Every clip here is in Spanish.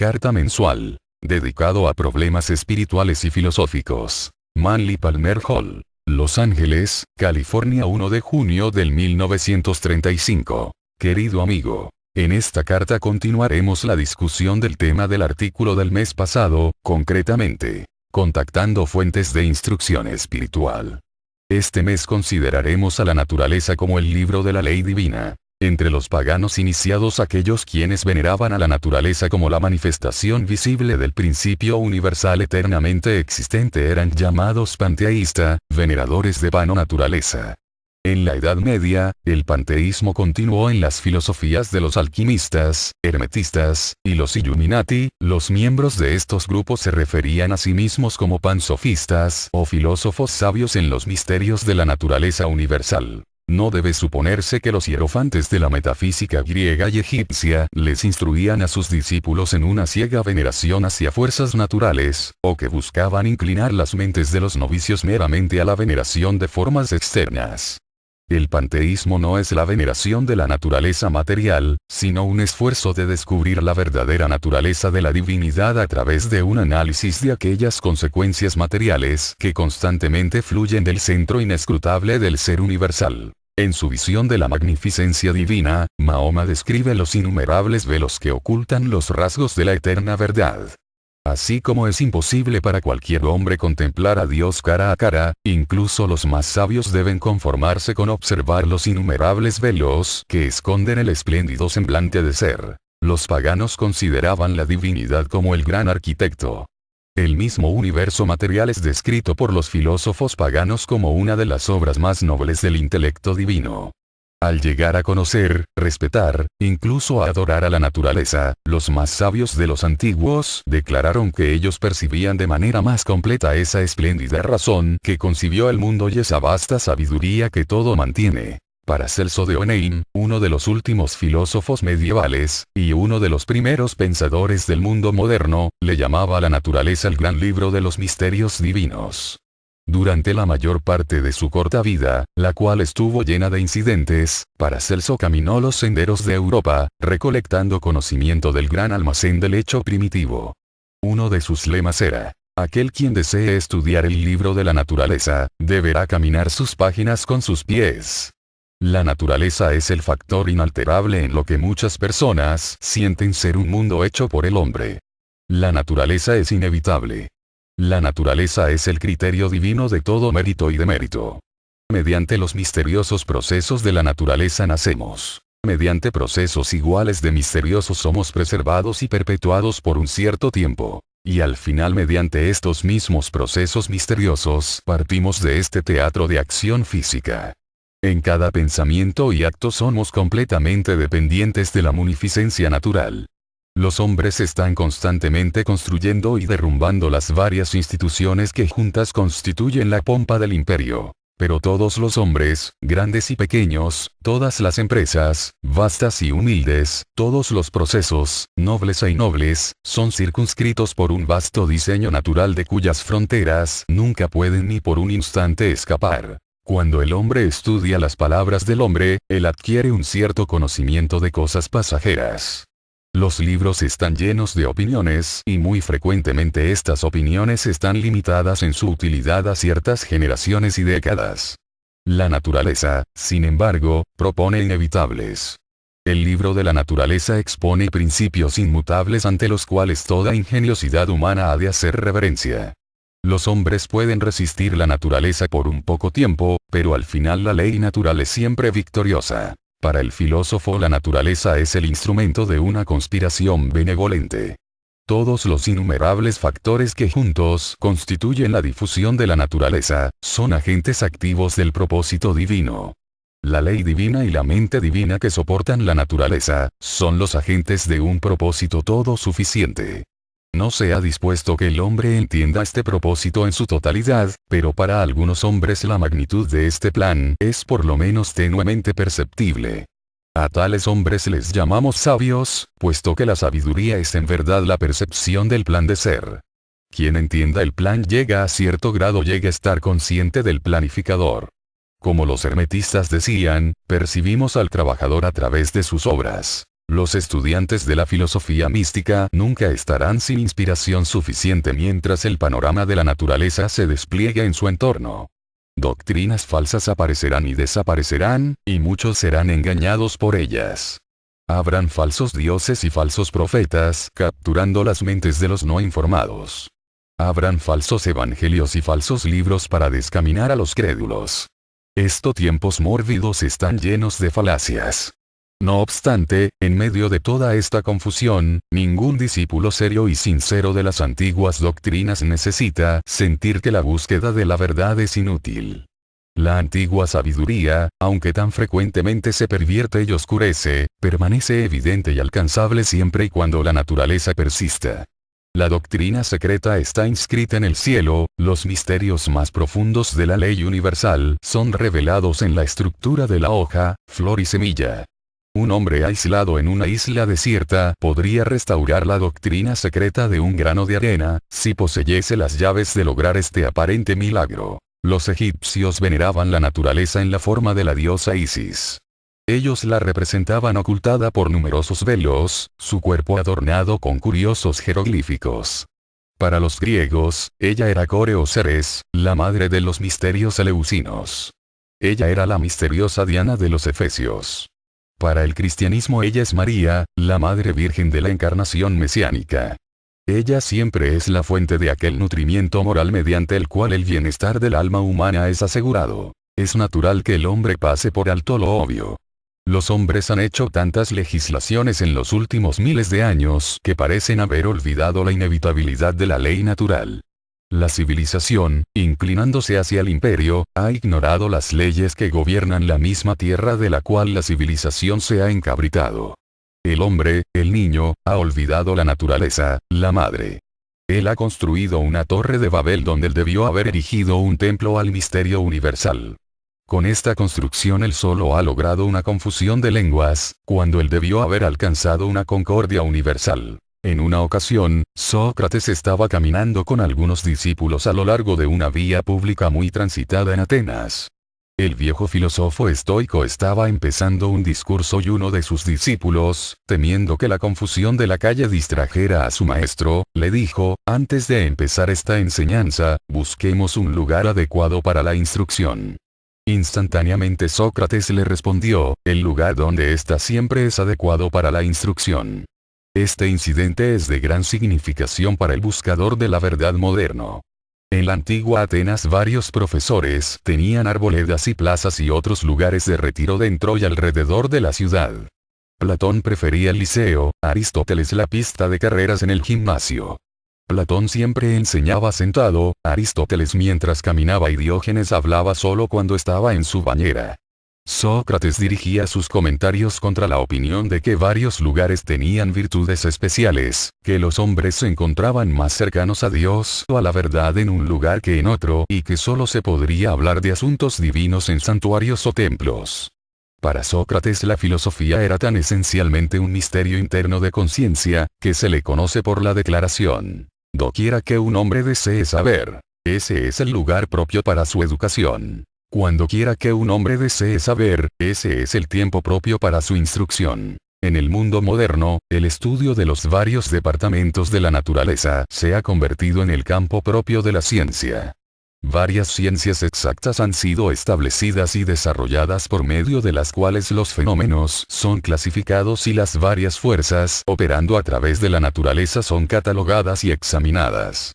Carta mensual. Dedicado a problemas espirituales y filosóficos. Manly Palmer Hall. Los Ángeles, California, 1 de junio del 1935. Querido amigo. En esta carta continuaremos la discusión del tema del artículo del mes pasado, concretamente, contactando fuentes de instrucción espiritual. Este mes consideraremos a la naturaleza como el libro de la ley divina. Entre los paganos iniciados, aquellos quienes veneraban a la naturaleza como la manifestación visible del principio universal eternamente existente eran llamados panteísta, veneradores de vano naturaleza. En la Edad Media, el panteísmo continuó en las filosofías de los alquimistas, hermetistas, y los Illuminati. Los miembros de estos grupos se referían a sí mismos como pansofistas o filósofos sabios en los misterios de la naturaleza universal. No debe suponerse que los hierofantes de la metafísica griega y egipcia les instruían a sus discípulos en una ciega veneración hacia fuerzas naturales, o que buscaban inclinar las mentes de los novicios meramente a la veneración de formas externas. El panteísmo no es la veneración de la naturaleza material, sino un esfuerzo de descubrir la verdadera naturaleza de la divinidad a través de un análisis de aquellas consecuencias materiales que constantemente fluyen del centro inescrutable del ser universal. En su visión de la magnificencia divina, Mahoma describe los innumerables velos que ocultan los rasgos de la eterna verdad. Así como es imposible para cualquier hombre contemplar a Dios cara a cara, incluso los más sabios deben conformarse con observar los innumerables velos que esconden el espléndido semblante de ser. Los paganos consideraban la divinidad como el gran arquitecto. El mismo universo material es descrito por los filósofos paganos como una de las obras más nobles del intelecto divino. Al llegar a conocer, respetar, incluso a adorar a la naturaleza, los más sabios de los antiguos declararon que ellos percibían de manera más completa esa espléndida razón que concibió el mundo y esa vasta sabiduría que todo mantiene. Paracelso de Oneim, uno de los últimos filósofos medievales, y uno de los primeros pensadores del mundo moderno, le llamaba a la naturaleza el gran libro de los misterios divinos. Durante la mayor parte de su corta vida, la cual estuvo llena de incidentes, Paracelso caminó los senderos de Europa, recolectando conocimiento del gran almacén del hecho primitivo. Uno de sus lemas era: aquel quien desee estudiar el libro de la naturaleza, deberá caminar sus páginas con sus pies. La naturaleza es el factor inalterable en lo que muchas personas sienten ser un mundo hecho por el hombre. La naturaleza es inevitable. La naturaleza es el criterio divino de todo mérito y demérito. Mediante los misteriosos procesos de la naturaleza nacemos. Mediante procesos iguales de misteriosos somos preservados y perpetuados por un cierto tiempo. Y al final, mediante estos mismos procesos misteriosos, partimos de este teatro de acción física. En cada pensamiento y acto somos completamente dependientes de la munificencia natural. Los hombres están constantemente construyendo y derrumbando las varias instituciones que juntas constituyen la pompa del imperio. Pero todos los hombres, grandes y pequeños, todas las empresas, vastas y humildes, todos los procesos, nobles e innobles, son circunscritos por un vasto diseño natural de cuyas fronteras nunca pueden ni por un instante escapar. Cuando el hombre estudia las palabras del hombre, él adquiere un cierto conocimiento de cosas pasajeras. Los libros están llenos de opiniones, y muy frecuentemente estas opiniones están limitadas en su utilidad a ciertas generaciones y décadas. La naturaleza, sin embargo, propone inevitables. El libro de la naturaleza expone principios inmutables ante los cuales toda ingeniosidad humana ha de hacer reverencia. Los hombres pueden resistir la naturaleza por un poco tiempo, pero al final la ley natural es siempre victoriosa. Para el filósofo, la naturaleza es el instrumento de una conspiración benevolente. Todos los innumerables factores que juntos constituyen la difusión de la naturaleza, son agentes activos del propósito divino. La ley divina y la mente divina que soportan la naturaleza, son los agentes de un propósito todo suficiente. No se ha dispuesto que el hombre entienda este propósito en su totalidad, pero para algunos hombres la magnitud de este plan es por lo menos tenuemente perceptible. A tales hombres les llamamos sabios, puesto que la sabiduría es en verdad la percepción del plan de ser. Quien entienda el plan llega a cierto grado, llega a estar consciente del planificador. Como los hermetistas decían, percibimos al trabajador a través de sus obras. Los estudiantes de la filosofía mística nunca estarán sin inspiración suficiente mientras el panorama de la naturaleza se despliegue en su entorno. Doctrinas falsas aparecerán y desaparecerán, y muchos serán engañados por ellas. Habrán falsos dioses y falsos profetas capturando las mentes de los no informados. Habrán falsos evangelios y falsos libros para descaminar a los crédulos. Estos tiempos mórbidos están llenos de falacias. No obstante, en medio de toda esta confusión, ningún discípulo serio y sincero de las antiguas doctrinas necesita sentir que la búsqueda de la verdad es inútil. La antigua sabiduría, aunque tan frecuentemente se pervierte y oscurece, permanece evidente y alcanzable siempre y cuando la naturaleza persista. La doctrina secreta está inscrita en el cielo, los misterios más profundos de la ley universal son revelados en la estructura de la hoja, flor y semilla. Un hombre aislado en una isla desierta podría restaurar la doctrina secreta de un grano de arena, si poseyese las llaves de lograr este aparente milagro. Los egipcios veneraban la naturaleza en la forma de la diosa Isis. Ellos la representaban ocultada por numerosos velos, su cuerpo adornado con curiosos jeroglíficos. Para los griegos, ella era Core o Ceres, la madre de los misterios eleusinos. Ella era la misteriosa Diana de los efesios. Para el cristianismo ella es María, la Madre Virgen de la Encarnación mesiánica. Ella siempre es la fuente de aquel nutrimiento moral mediante el cual el bienestar del alma humana es asegurado. Es natural que el hombre pase por alto lo obvio. Los hombres han hecho tantas legislaciones en los últimos miles de años que parecen haber olvidado la inevitabilidad de la ley natural. La civilización, inclinándose hacia el imperio, ha ignorado las leyes que gobiernan la misma tierra de la cual la civilización se ha encabritado. El hombre, el niño, ha olvidado la naturaleza, la madre. Él ha construido una torre de Babel donde él debió haber erigido un templo al misterio universal. Con esta construcción él solo ha logrado una confusión de lenguas, cuando él debió haber alcanzado una concordia universal. En una ocasión, Sócrates estaba caminando con algunos discípulos a lo largo de una vía pública muy transitada en Atenas. El viejo filósofo estoico estaba empezando un discurso y uno de sus discípulos, temiendo que la confusión de la calle distrajera a su maestro, le dijo, antes de empezar esta enseñanza, busquemos un lugar adecuado para la instrucción. Instantáneamente Sócrates le respondió, el lugar donde está siempre es adecuado para la instrucción. Este incidente es de gran significación para el buscador de la verdad moderno. En la antigua Atenas varios profesores tenían arboledas y plazas y otros lugares de retiro dentro y alrededor de la ciudad. Platón prefería el liceo, Aristóteles la pista de carreras en el gimnasio. Platón siempre enseñaba sentado, Aristóteles mientras caminaba y Diógenes hablaba solo cuando estaba en su bañera. Sócrates dirigía sus comentarios contra la opinión de que varios lugares tenían virtudes especiales, que los hombres se encontraban más cercanos a Dios o a la verdad en un lugar que en otro y que solo se podría hablar de asuntos divinos en santuarios o templos. Para Sócrates la filosofía era tan esencialmente un misterio interno de conciencia, que se le conoce por la declaración. Doquiera que un hombre desee saber, ese es el lugar propio para su educación. Cuando quiera que un hombre desee saber, ese es el tiempo propio para su instrucción. En el mundo moderno, el estudio de los varios departamentos de la naturaleza se ha convertido en el campo propio de la ciencia. Varias ciencias exactas han sido establecidas y desarrolladas por medio de las cuales los fenómenos son clasificados y las varias fuerzas operando a través de la naturaleza son catalogadas y examinadas.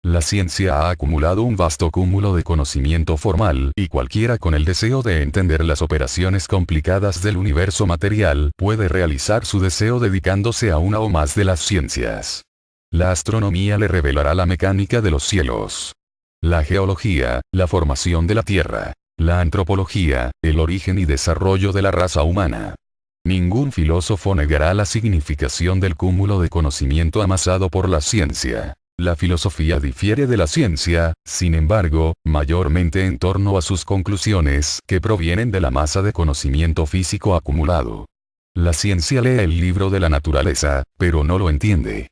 La ciencia ha acumulado un vasto cúmulo de conocimiento formal, y cualquiera con el deseo de entender las operaciones complicadas del universo material puede realizar su deseo dedicándose a una o más de las ciencias. La astronomía le revelará la mecánica de los cielos. La geología, la formación de la Tierra. La antropología, el origen y desarrollo de la raza humana. Ningún filósofo negará la significación del cúmulo de conocimiento amasado por la ciencia. La filosofía difiere de la ciencia, sin embargo, mayormente en torno a sus conclusiones que provienen de la masa de conocimiento físico acumulado. La ciencia lee el libro de la naturaleza, pero no lo entiende.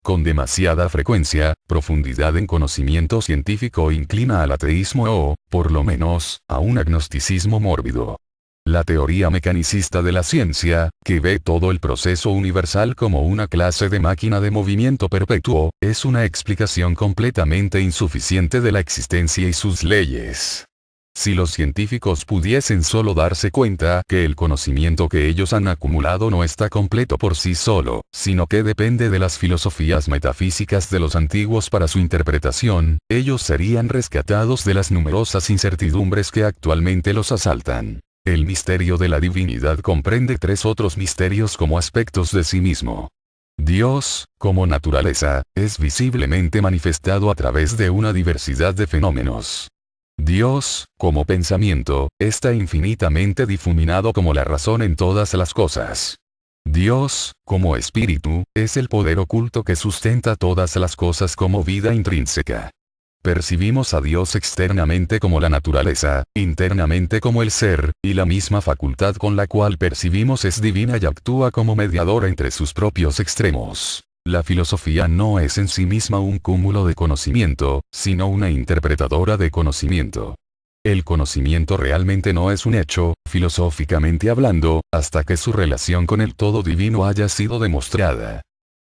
Con demasiada frecuencia, profundidad en conocimiento científico inclina al ateísmo o, por lo menos, a un agnosticismo mórbido. La teoría mecanicista de la ciencia, que ve todo el proceso universal como una clase de máquina de movimiento perpetuo, es una explicación completamente insuficiente de la existencia y sus leyes. Si los científicos pudiesen solo darse cuenta que el conocimiento que ellos han acumulado no está completo por sí solo, sino que depende de las filosofías metafísicas de los antiguos para su interpretación, ellos serían rescatados de las numerosas incertidumbres que actualmente los asaltan. El misterio de la divinidad comprende tres otros misterios como aspectos de sí mismo. Dios, como naturaleza, es visiblemente manifestado a través de una diversidad de fenómenos. Dios, como pensamiento, está infinitamente difuminado como la razón en todas las cosas. Dios, como espíritu, es el poder oculto que sustenta todas las cosas como vida intrínseca. Percibimos a Dios externamente como la naturaleza, internamente como el ser, y la misma facultad con la cual percibimos es divina y actúa como mediadora entre sus propios extremos. La filosofía no es en sí misma un cúmulo de conocimiento, sino una interpretadora de conocimiento. El conocimiento realmente no es un hecho, filosóficamente hablando, hasta que su relación con el todo divino haya sido demostrada.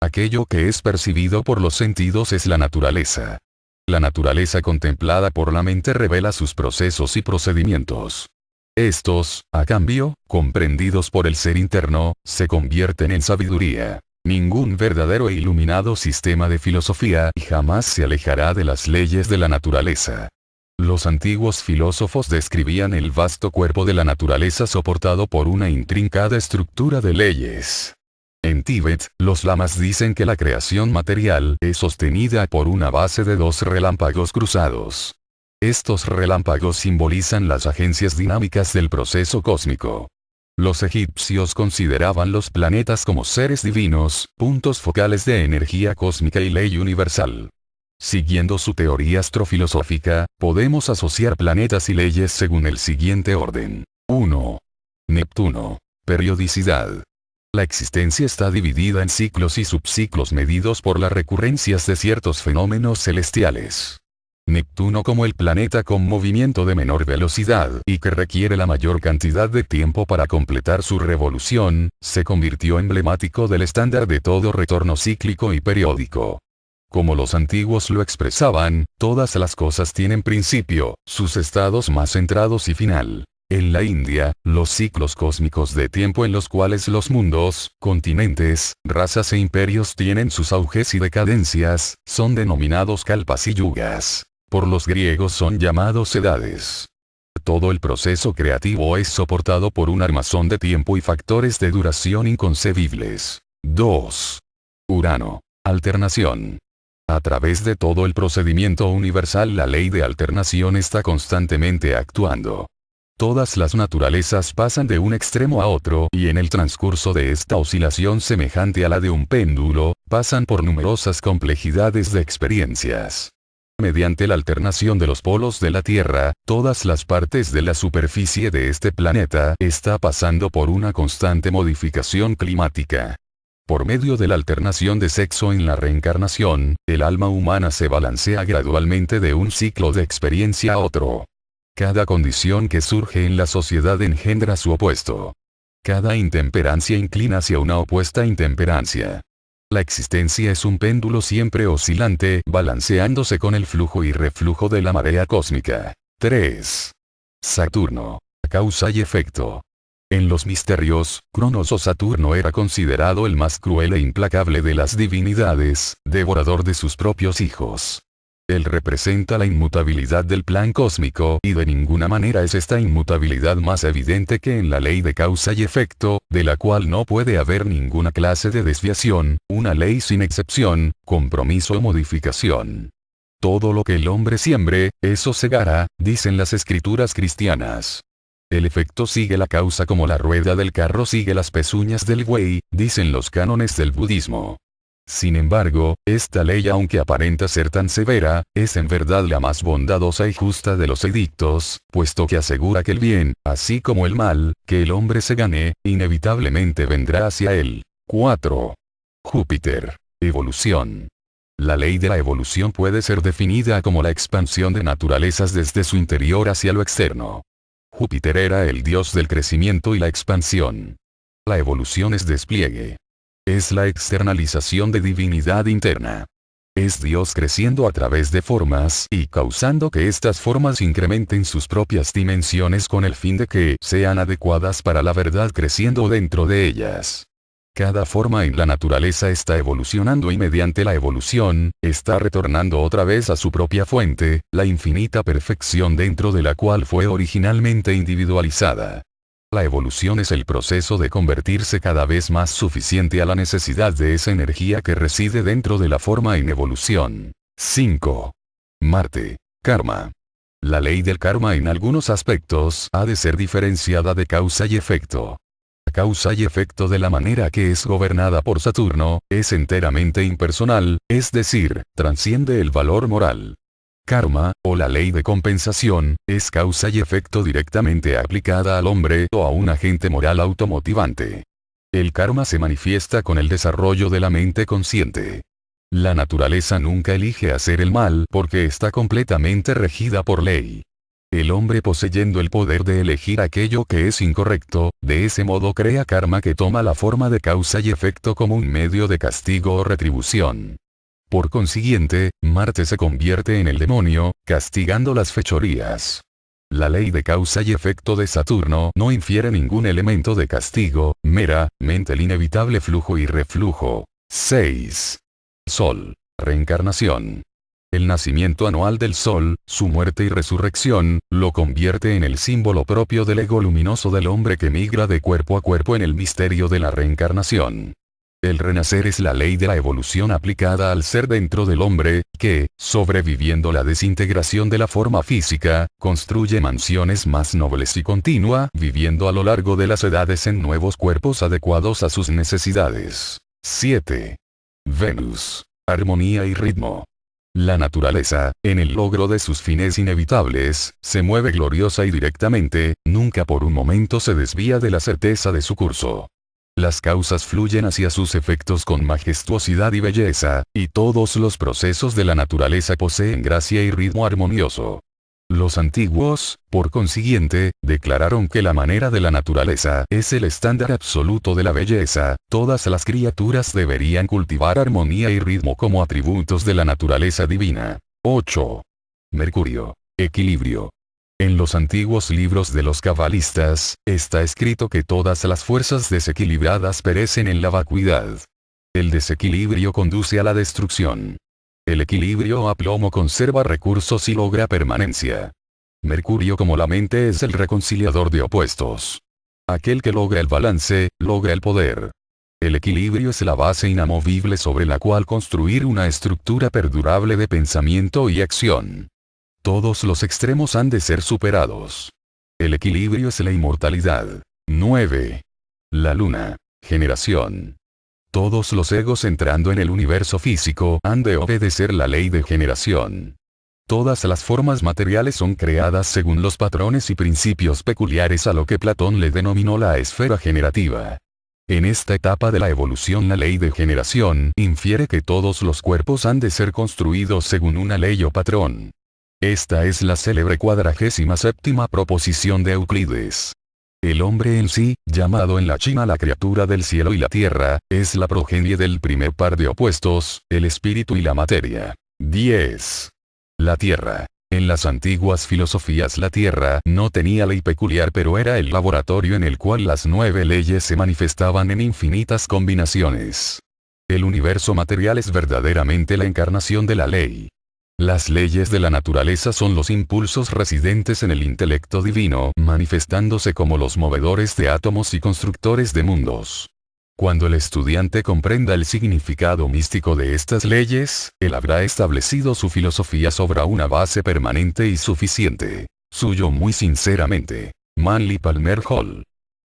Aquello que es percibido por los sentidos es la naturaleza. La naturaleza contemplada por la mente revela sus procesos y procedimientos. Estos, a cambio, comprendidos por el ser interno, se convierten en sabiduría. Ningún verdadero e iluminado sistema de filosofía jamás se alejará de las leyes de la naturaleza. Los antiguos filósofos describían el vasto cuerpo de la naturaleza soportado por una intrincada estructura de leyes. En Tíbet, los lamas dicen que la creación material es sostenida por una base de dos relámpagos cruzados. Estos relámpagos simbolizan las agencias dinámicas del proceso cósmico. Los egipcios consideraban los planetas como seres divinos, puntos focales de energía cósmica y ley universal. Siguiendo su teoría astrofilosófica, podemos asociar planetas y leyes según el siguiente orden. 1. Neptuno. Periodicidad. La existencia está dividida en ciclos y subciclos medidos por las recurrencias de ciertos fenómenos celestiales. Neptuno como el planeta con movimiento de menor velocidad y que requiere la mayor cantidad de tiempo para completar su revolución, se convirtió emblemático del estándar de todo retorno cíclico y periódico. Como los antiguos lo expresaban, todas las cosas tienen principio, sus estados más centrados y final. En la India, los ciclos cósmicos de tiempo en los cuales los mundos, continentes, razas e imperios tienen sus auges y decadencias, son denominados kalpas y yugas. Por los griegos son llamados edades. Todo el proceso creativo es soportado por un armazón de tiempo y factores de duración inconcebibles. 2. Urano. Alternación. A través de todo el procedimiento universal la ley de alternación está constantemente actuando. Todas las naturalezas pasan de un extremo a otro y en el transcurso de esta oscilación semejante a la de un péndulo, pasan por numerosas complejidades de experiencias. Mediante la alternación de los polos de la Tierra, todas las partes de la superficie de este planeta está pasando por una constante modificación climática. Por medio de la alternación de sexo en la reencarnación, el alma humana se balancea gradualmente de un ciclo de experiencia a otro. Cada condición que surge en la sociedad engendra su opuesto. Cada intemperancia inclina hacia una opuesta intemperancia. La existencia es un péndulo siempre oscilante, balanceándose con el flujo y reflujo de la marea cósmica. 3. Saturno. Causa y efecto. En los misterios, Cronos o Saturno era considerado el más cruel e implacable de las divinidades, devorador de sus propios hijos. Él representa la inmutabilidad del plan cósmico y de ninguna manera es esta inmutabilidad más evidente que en la ley de causa y efecto, de la cual no puede haber ninguna clase de desviación, una ley sin excepción, compromiso o modificación. Todo lo que el hombre siembre, eso segará, dicen las escrituras cristianas. El efecto sigue la causa como la rueda del carro sigue las pezuñas del buey, dicen los cánones del budismo. Sin embargo, esta ley aunque aparenta ser tan severa, es en verdad la más bondadosa y justa de los edictos, puesto que asegura que el bien, así como el mal, que el hombre se gane, inevitablemente vendrá hacia él. 4. Júpiter. Evolución. La ley de la evolución puede ser definida como la expansión de naturalezas desde su interior hacia lo externo. Júpiter era el dios del crecimiento y la expansión. La evolución es despliegue. Es la externalización de divinidad interna. Es Dios creciendo a través de formas y causando que estas formas incrementen sus propias dimensiones con el fin de que sean adecuadas para la verdad creciendo dentro de ellas. Cada forma en la naturaleza está evolucionando y mediante la evolución, está retornando otra vez a su propia fuente, la infinita perfección dentro de la cual fue originalmente individualizada. La evolución es el proceso de convertirse cada vez más suficiente a la necesidad de esa energía que reside dentro de la forma en evolución. 5. Marte. Karma. La ley del karma en algunos aspectos ha de ser diferenciada de causa y efecto. Causa y efecto de la manera que es gobernada por Saturno, es enteramente impersonal, es decir, trasciende el valor moral. Karma, o la ley de compensación, es causa y efecto directamente aplicada al hombre o a un agente moral automotivante. El karma se manifiesta con el desarrollo de la mente consciente. La naturaleza nunca elige hacer el mal porque está completamente regida por ley. El hombre poseyendo el poder de elegir aquello que es incorrecto, de ese modo crea karma que toma la forma de causa y efecto como un medio de castigo o retribución. Por consiguiente, Marte se convierte en el demonio, castigando las fechorías. La ley de causa y efecto de Saturno no infiere ningún elemento de castigo, meramente el inevitable flujo y reflujo. 6. Sol. Reencarnación. El nacimiento anual del Sol, su muerte y resurrección, lo convierte en el símbolo propio del ego luminoso del hombre que migra de cuerpo a cuerpo en el misterio de la reencarnación. El renacer es la ley de la evolución aplicada al ser dentro del hombre, que, sobreviviendo la desintegración de la forma física, construye mansiones más nobles y continúa viviendo a lo largo de las edades en nuevos cuerpos adecuados a sus necesidades. 7. Venus. Armonía y ritmo. La naturaleza, en el logro de sus fines inevitables, se mueve gloriosa y directamente, nunca por un momento se desvía de la certeza de su curso. Las causas fluyen hacia sus efectos con majestuosidad y belleza, y todos los procesos de la naturaleza poseen gracia y ritmo armonioso. Los antiguos, por consiguiente, declararon que la manera de la naturaleza es el estándar absoluto de la belleza, todas las criaturas deberían cultivar armonía y ritmo como atributos de la naturaleza divina. 8. Mercurio. Equilibrio. En los antiguos libros de los cabalistas, está escrito que todas las fuerzas desequilibradas perecen en la vacuidad. El desequilibrio conduce a la destrucción. El equilibrio a plomo conserva recursos y logra permanencia. Mercurio como la mente es el reconciliador de opuestos. Aquel que logra el balance, logra el poder. El equilibrio es la base inamovible sobre la cual construir una estructura perdurable de pensamiento y acción. Todos los extremos han de ser superados. El equilibrio es la inmortalidad. 9. La luna. Generación. Todos los egos entrando en el universo físico han de obedecer la ley de generación. Todas las formas materiales son creadas según los patrones y principios peculiares a lo que Platón le denominó la esfera generativa. En esta etapa de la evolución la ley de generación infiere que todos los cuerpos han de ser construidos según una ley o patrón. Esta es la célebre 47ª proposición de Euclides. El hombre en sí, llamado en la China la criatura del cielo y la tierra, es la progenie del primer par de opuestos, el espíritu y la materia. 10. La tierra. En las antiguas filosofías la tierra no tenía ley peculiar pero era el laboratorio en el cual las 9 leyes se manifestaban en infinitas combinaciones. El universo material es verdaderamente la encarnación de la ley. Las leyes de la naturaleza son los impulsos residentes en el intelecto divino, manifestándose como los movedores de átomos y constructores de mundos. Cuando el estudiante comprenda el significado místico de estas leyes, él habrá establecido su filosofía sobre una base permanente y suficiente. Suyo muy sinceramente, Manly Palmer Hall.